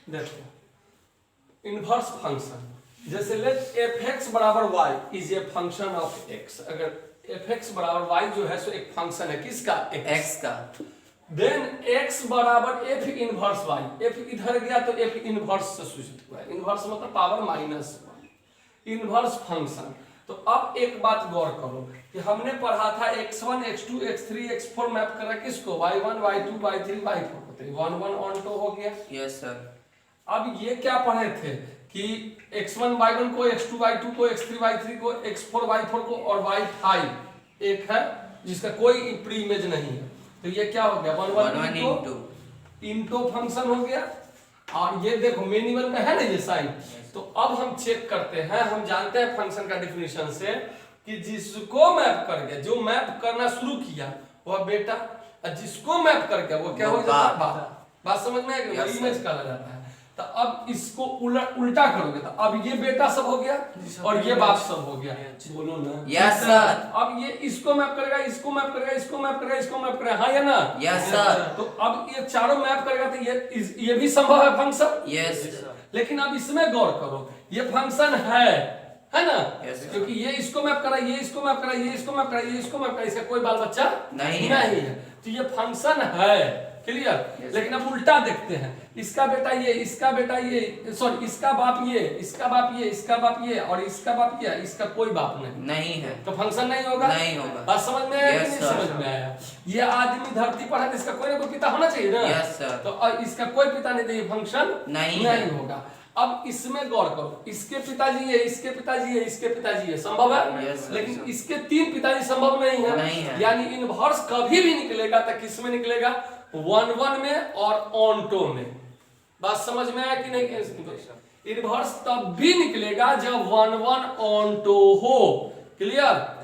देखो inverse function, जैसे let f x बराबर y is a function of x. अगर एफ एक्स बराबर वाई जो है सो एक फंक्शन है किसका? एक्स का। देन एक्स बराबर एफ इनवर्स वाई, एफ इधर गया तो एफ इनवर्स से सूचित हुआ है। इनवर्स मतलब पावर माइनस इनवर्स फंक्शन। तो अब एक बात गौर करो कि हमने पढ़ा था x1 x2 x3 x4 map करा किसको? y1 y2 y3 y4 को। 1 1 ऑन टू हो गया। Yes sir. अब ये क्या पढ़े थे कि x1 y1 को, x2 y2 को, x3 y3 को, x4 y4 को और y5 एक है जिसका कोई प्री इमेज नहीं है। तो ये क्या हो गया? 1 1 इनटू फंक्शन हो गया। और ये देखो मिनिमल में है ना ये साइन। तो अब हम चेक करते हैं, हम जानते हैं फंक्शन का डिफिनेशन से कि जिसको मैप कर गया, जो मैप करना शुरू किया वह बेटा, और जिसको मैप कर गया वो क्या हो जाता है? बात समझ में आएगी? वही इमेज कहा जाता है। तो अब इसको उल्टा करोगे तो अब ये बेटा सब हो गया और ये बाप सब हो गया। बोलो ना यस सर। अब ये इसको मैप करेगा, इसको मैप करेगा, इसको मैप करेगा, इसको मैप करेगा, हाँ या ना? Yes sir. तो अब ये चारों मैप करेगा तो ये भी संभव है फंक्शन। यस। लेकिन अब इसमें गौर करो, ये फंक्शन है ना? क्योंकि ये इसको मैप करा, ये इसको मैप करा, ये इसको मैप करा, ये इसको मैप करा, इसका कोई बाल बच्चा नहीं है। तो ये फंक्शन है, क्लियर। लेकिन अब उल्टा देखते हैं, इसका बेटा ये, इसका बेटा ये, सॉरी इसका बाप ये, इसका बाप ये, इसका बाप ये और इसका बाप ये, इसका कोई बाप नहीं है। तो फंक्शन नहीं होगा। नहीं होगा। बात समझ में आया कि नहीं sir. समझ में आया? ये आदमी धरती पर है तो इसका कोई ना कोई पिता होना चाहिए ना? Yes sir. तो इसका कोई पिता नहीं तो ये फंक्शन नहीं होगा। अब इसमें गौर करो, इसके पिताजी है, इसके पिताजी है, इसके पिताजी है, संभव है? Yes, लेकिन इसके तीन पिताजी संभव नहीं है। यानी इनवर्स कभी भी निकलेगा तो किस में निकलेगा? 1 1 में और ऑन्टो में। बात समझ में आया कि नहीं? इनवर्स तब भी निकलेगा जब 1 1 ऑन्टो हो। क्लियर?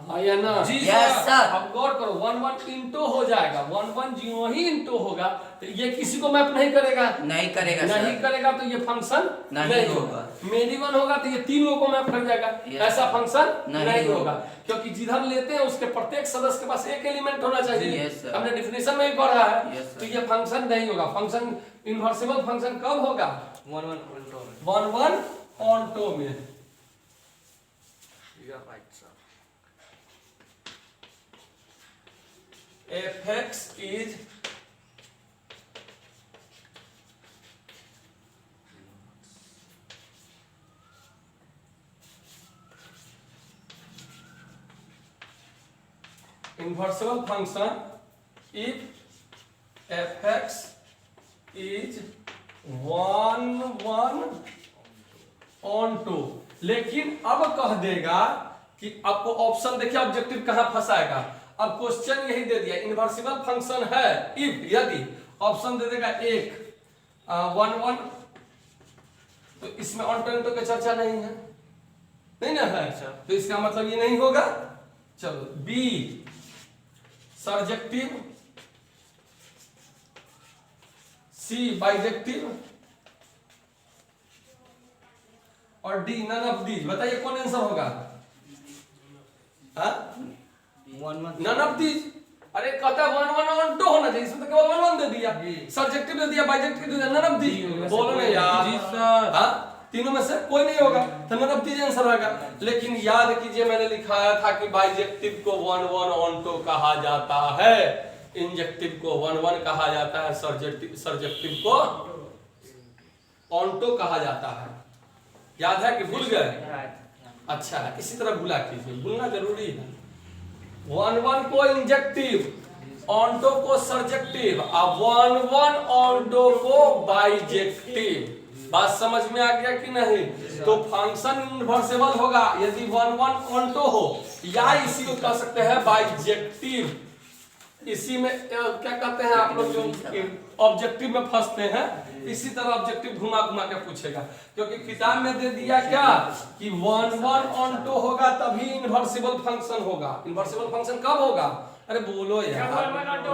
हाँ या ना? Yes sir. अब गौर करो, 1 1 इंटो हो जाएगा। 1 1 जो ही इंटो होगा तो ये किसी को मैप नहीं करेगा। नहीं करेगा नहीं करेगा तो ये फंक्शन नहीं होगा। मिनिमम होगा तो ये तीनों को मैप कर जाएगा। ऐसा फंक्शन नहीं होगा, क्योंकि जिधर लेते हैं उसके प्रत्येक सदस्य के पास एक एलिमेंट होना चाहिए। हमने डिफिनेशन में ही पढ़ा है। तो ये फंक्शन नहीं होगा। फंक्शन इनवर्सिबल फंक्शन कब होगा? 1 1 ऑन्टो में। fx is inversible function if fx is 1 1 onto। लेकिन अब कह देगा कि आपको ऑप्शन देखिए ऑब्जेक्टिव कहां फंसाएगा। अब क्वेश्चन यही दे दिया, इनवर्सिबल फंक्शन है इफ, यदि ऑप्शन दे देगा 1 1 तो इसमें ऑन्टो की चर्चा नहीं है, नहीं ना है। तो इसका मतलब ये नहीं होगा। चलो बी सर्जेक्टिव, सी बाइजेक्टिव और डी नन ऑफ दीज। बताइए कौन आंसर होगा? None of these. अरे कहता है 1 1 ऑन्टो होना चाहिए, इसमें तो केवल 1 1 दे दिया, सब्जेक्टिव दे दिया, बाइजेक्टिव दे दिया, नन ऑफ दीज। बोलो ना यार। जी सर। हां, तीनों में से कोई नहीं होगा तो नन ऑफ दीज आंसर होगा। लेकिन याद कीजिए मैंने लिखाया था कि बाइजेक्टिव को 1 1 ऑन्टो कहा जाता है, इंजेक्टिव को 1 1 कहा जाता है, सर्जेक्टिव को ऑन्टो कहा जाता है। याद है कि भूल गए? अच्छा है, इसी तरह भूला कीजिए, भूलना जरूरी है। 1 1 को इंजेक्टिव, ऑन्टो को सर्जेक्टिव, और 1 1 ऑन्टो को बाइजेक्टिव। बात समझ में आ गया कि नहीं? तो फंक्शन इनवर्सेबल होगा यदि 1 1 ऑन्टो हो, या इसी को कह सकते हैं बाइजेक्टिव। इसी में क्या कहते हैं आप लोग जो ऑब्जेक्टिव में फंसते हैं, इसी तरह ऑब्जेक्टिव घुमा घुमा के पूछेगा। क्योंकि किताब में दे दिया क्या कि 1 1 ऑन्टो होगा तभी इनवर्सिबल फंक्शन होगा। इनवर्सिबल फंक्शन कब होगा? अरे बोलो यार,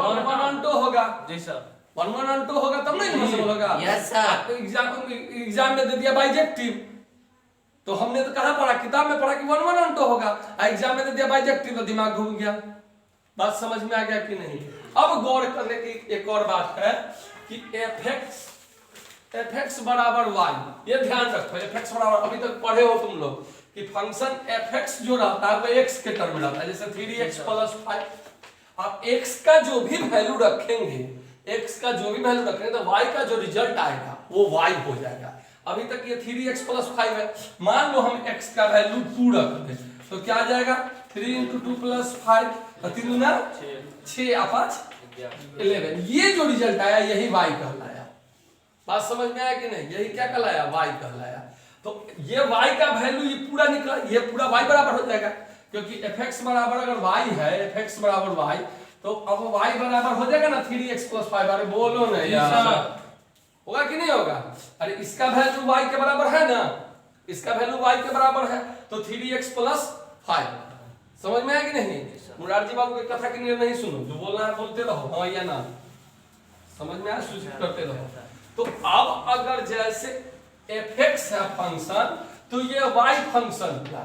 1 1 ऑन्टो होगा। जी सर। 1 1 ऑन्टो होगा तब नहीं इनवर्सिबल होगा। Yes sir. एग्जाम में दे दिया बाइजेक्टिव, तो हमने तो कहां पढ़ा? किताब में पढ़ा कि 1 1 ऑन्टो होगा, एग्जाम में दे दिया बाइजेक्टिव, तो दिमाग घूम गया। बात समझ में आ गया कि नहीं? अब गौर करने की एक और बात है कि एफ एक्स बराबर वाई, ये ध्यान रखो, एफ एक्स बराबर, अभी तक पढ़े हो तुम लोग कि फंक्शन एफ एक्स जो रहता है वो एक्स के टर्म में रहता है, जैसे 3x + 5। आप x का जो भी वैल्यू रखेंगे, x का जो भी वैल्यू रखेंगे तो y का जो रिजल्ट आएगा वो y हो जाएगा। अभी तक ये 3x + 5 है, मान लो हम x का वैल्यू 2 रख दें तो क्या आ जाएगा, 3 × 2 + 5, 3 × 6 और 5 11। ये जो रिजल्ट आया यही y कहलाया। बात समझ में आया कि नहीं, यही क्या कहलाया, y कहलाया। तो ये y का वैल्यू ये पूरा निकला, ये पूरा y बराबर हो जाएगा, क्योंकि f(x) बराबर अगर y है, f(x) बराबर y, तो अब y बराबर हो जाएगा ना 3x + 5। अरे बोलो ना यार, होगा कि नहीं होगा? अरे इसका वैल्यू y के बराबर है ना, इसका वैल्यू y के बराबर है, तो 3x + 5। समझ में आया कि नहीं? मुरारजी बाबू की कथा के लिए नहीं सुनो, जो बोलना है बोलते रहो, हाँ या ना, समझ में आया, सूचित करते रहो। तो अब अगर जैसे f(x) है फंक्शन, तो ये y फंक्शन हुआ,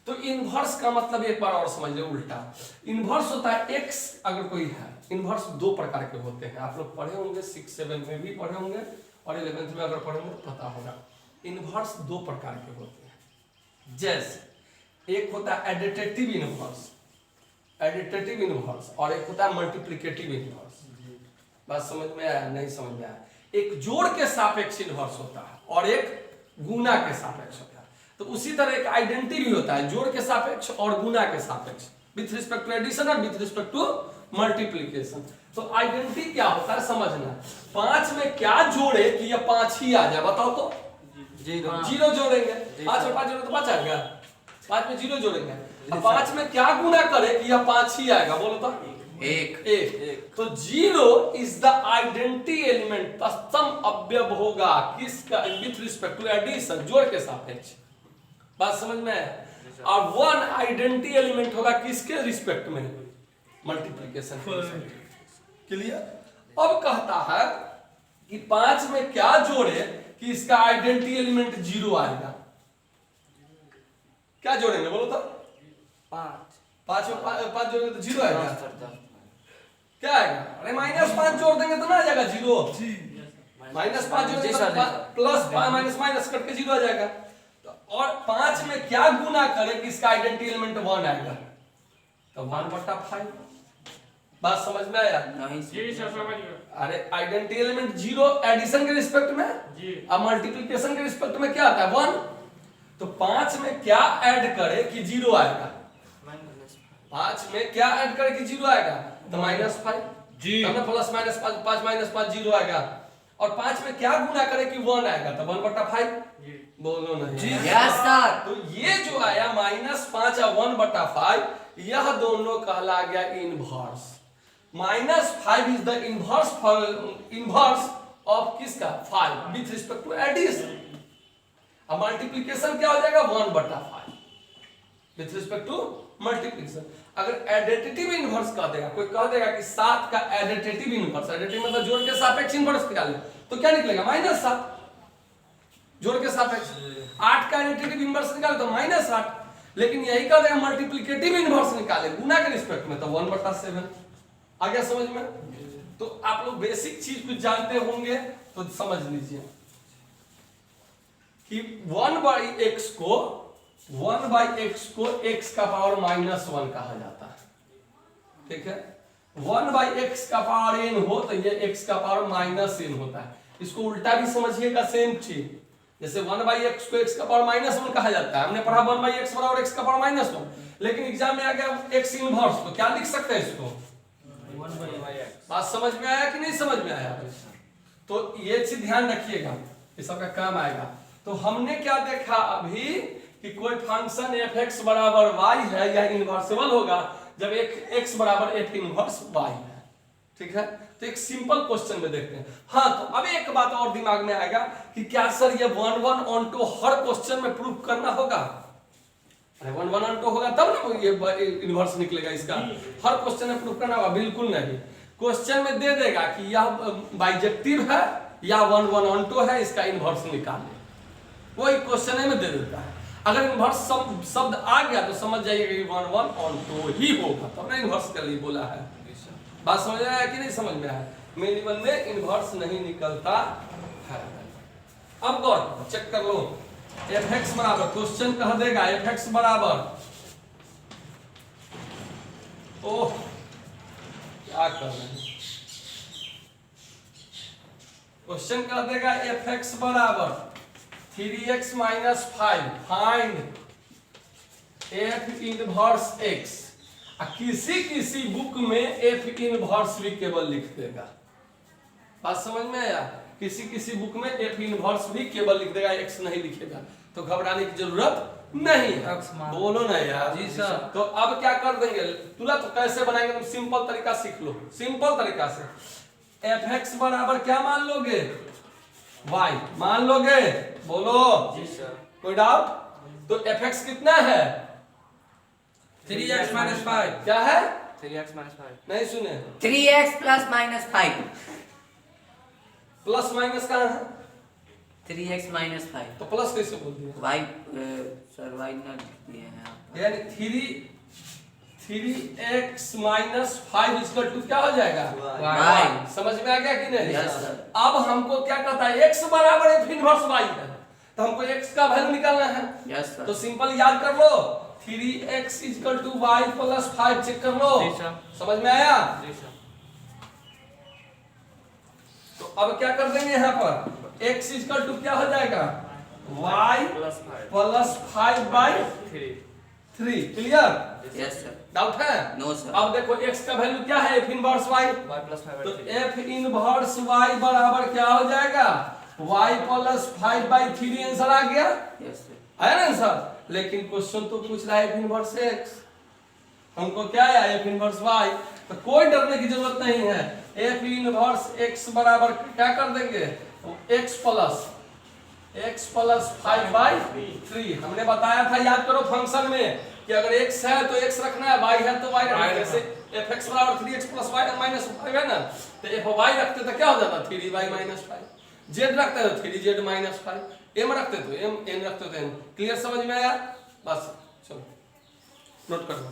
तो इनवर्स का मतलब एक बार और समझ लो, उल्टा इनवर्स होता है x अगर कोई है। इनवर्स दो प्रकार के होते हैं, आप लोग पढ़े होंगे, 6, 7 में भी पढ़े होंगे और 11th में अगर पढ़ेंगे तो पता होगा। इनवर्स दो प्रकार के होते हैं, जैसे एक होता है एडिटिव इनवर्स, एडिटिव इनवर्स, और एक होता है मल्टीप्लिकेटिव इनवर्स। बात समझ में आया, नहीं समझ में आया? एक जोड़ के सापेक्ष इनवर्स होता है और एक गुना के सापेक्ष होता है। तो उसी तरह एक आइडेंटिटी भी होता है, जोड़ के सापेक्ष और गुना के सापेक्ष, विथ रिस्पेक्ट टू एडिशन और विथ रिस्पेक्ट टू मल्टीप्लिकेशन। तो आइडेंटिटी क्या होता है समझना, 5 में क्या जोड़े कि यह 5 ही आ जाए, बताओ तो? 0 जोड़ेंगे, 5 और 5 जोड़े तो 5 आएगा, 5 में 0 जोड़ेंगे। अब 5 में क्या गुना करे कि यह 5 ही आएगा, बोलो तो? 1। तो 0 इज द आइडेंटिटी एलिमेंट, तत्सम अवयव होगा किसका, विथ रिस्पेक्ट टू एडिशन, जोड़ के सापेक्ष। बात समझ में है? और 1 आइडेंटिटी एलिमेंट होगा किसके रिस्पेक्ट में, मल्टीप्लिकेशन के लिए। अब कहता है कि 5 में क्या जोड़े कि इसका आइडेंटिटी एलिमेंट 0 आएगा, क्या जोड़ेंगे बोलो तो? 5 में 5 जोड़ेंगे तो 0 आएगा, क्या आएगा? अरे -5 जोड़ देंगे तो ना आ जाएगा 0, -5 जोड़ेंगे तो प्लस माइनस कट के 0 आ जाएगा। और 5 में क्या गुना करे कि इसका आइडेंटिटी एलिमेंट 1 आएगा, तो 1/5। बात समझ में आया? अरे आइडेंटिटी एलिमेंट 0 एडिशन के रिस्पेक्ट में, अब मल्टीप्लिकेशन के रिस्पेक्ट में क्या आता है 1। तो 5 में क्या ऐड करे कि 0 आएगा, 5 में क्या ऐड करे कि 0 आएगा, तो -5 जी, तब ना प्लस -5, 5 - 5 0 आएगा। और 5 में क्या गुना करे कि 1 आएगा, तो 1/5। बोलो नहीं? Yes sir. तो ये जो आया -5 और 1/5, यह दोनों कहला गया inverse. -5 is the inverse of किसका, 5 विथ रिस्पेक्ट टू एडिशन। अब मल्टीप्लिकेशन क्या हो जाएगा, 1/5 विथ रिस्पेक्ट टू मल्टीप्लिकेशन। अगर एडिटिव इनवर्स कह देगा, कोई कह देगा कि 7 का एडिटिव इनवर्स, एडिटिव मतलब जोड़ के सापेक्ष इनवर्स निकाले, तो क्या निकलेगा -7 जोड़ के सापेक्ष। 8 का एडिटिव इनवर्स निकाले तो -8, लेकिन यही कह देगा मल्टीप्लिकेटिव इनवर्स निकाले गुना के रिस्पेक्ट में, तो 1/7 आ गया समझ में? तो आप लोग बेसिक चीज कुछ जानते होंगे तो समझ लीजिए कि 1/x को x का पावर -1 कहा जाता है, ठीक है? 1/x का पावर n हो तो ये x का पावर -n होता है। इसको उल्टा भी समझिएगा, सेम चीज, जैसे 1/x को x का पावर -1 कहा जाता है। हमने पढ़ा 1/x बराबर x का पावर -1, लेकिन एग्जाम में आ गया x इनवर्स, तो क्या लिख सकते हैं इसको, 1/x। बात समझ में आया कि नहीं समझ में आया? तो ये चीज ध्यान रखिएगा, ये सबका काम आएगा। तो हमने क्या देखा अभी कि कोई फंक्शन f(x) बराबर y है, यह इनवर्सेबल होगा जब x बराबर f इनवर्स y है, ठीक है? तो एक सिंपल क्वेश्चन में देखते हैं। हाँ, तो अब एक बात और दिमाग में आएगा कि क्या सर ये 1 ऑन टू हर क्वेश्चन में प्रूफ करना होगा? अरे 1 ऑन टू होगा तब ना ये इनवर्स निकलेगा इसका, हर क्वेश्चन में प्रूफ करना होगा? बिल्कुल नहीं। क्वेश्चन में दे देगा कि यह बाइजेक्टिव है या 1 ऑन टू है, इसका इनवर्स निकाले, वही क्वेश्चन में दे देता है। अगर इनवर्स शब्द आ गया तो समझ जाइएगा कि 1 ऑन टू ही होगा, तो अपना इनवर्स के लिए बोला है। बात समझ में आया कि नहीं समझ में आया? मेन लेवल में इनवर्स नहीं निकलता है। अब गौर करो, चेक कर लो, एफ एक्स बराबर, क्वेश्चन कह देगा एफ एक्स बराबर, ओह क्या कर रहे हैं, क्वेश्चन कह देगा एफ एक्स बराबर 3x minus 5, find F inverse x. किसी किसी बुक में एफ इनवर्स भी केवल लिख देगा, बात समझ में आया, किसी किसी बुक में एफ इनवर्स भी केवल लिख देगा, एक्स नहीं लिखेगा, तो घबराने की जरूरत नहीं है। बोलो ना यार। जी सर। तो अब क्या कर देंगे, तुरंत कैसे बनाएंगे, तुम सिंपल तरीका सीख लो, सिंपल तरीका से एफ एक्स बराबर क्या मान लोगे, y मान लोगे, बोलो जी सर। कोई डाउट, तो एफ एक्स कितना है, 3x minus 5। क्या है, 3x minus 5। नहीं सुने, 3x plus minus 5। Plus minus कहाँ है, 3x minus 5। तो प्लस कैसे बोल दिया, y सर y not दिए हैं आप। यानी 3x माइनस 5 इक्वल टू क्या हो जाएगा, y। समझ में आ गया कि नहीं। Yes, sir। अब हमको क्या कहता है, x बराबर एफ इनवर्स y है, तो हमको x का वैल्यू निकालना है, यस तो सर। सिंपल याद कर लो, 3x equal to y plus 5, check कर लो, जी सर। समझ में आया। जी सर। तो अब क्या कर देंगे यहाँ पर, x इक्वल टू क्या हो जाएगा, y plus 5। Plus 5 by 3। 3, clear, yes sir. Doubt है। No sir. अब देखो x का वैल्यू क्या है, f inverse y, y plus 5 तो by 3। f इनवर्स y बराबर क्या हो जाएगा, y प्लस 5 बाई 3, आंसर आ गया, यस सर। आया ना आंसर। लेकिन क्वेश्चन तो पूछ रहा है f इनवर्स x, हमको क्या आया f इनवर्स y, तो कोई डरने की जरूरत नहीं है, f इनवर्स x बराबर क्या कर देंगे, x प्लस 5 बाई 3। हमने बताया था, याद करो फंक्शन में कि अगर x है तो x रखना है, y है तो y रखना है, जैसे fx बराबर 3x प्लस y माइनस 5 है ना, तो fy रखते तो क्या हो जाता, 3y माइनस 5, z रखते तो 3z माइनस 5, m रखते तो m, n रखते तो n। क्लियर, समझ में आया, बस चलो नोट कर लो।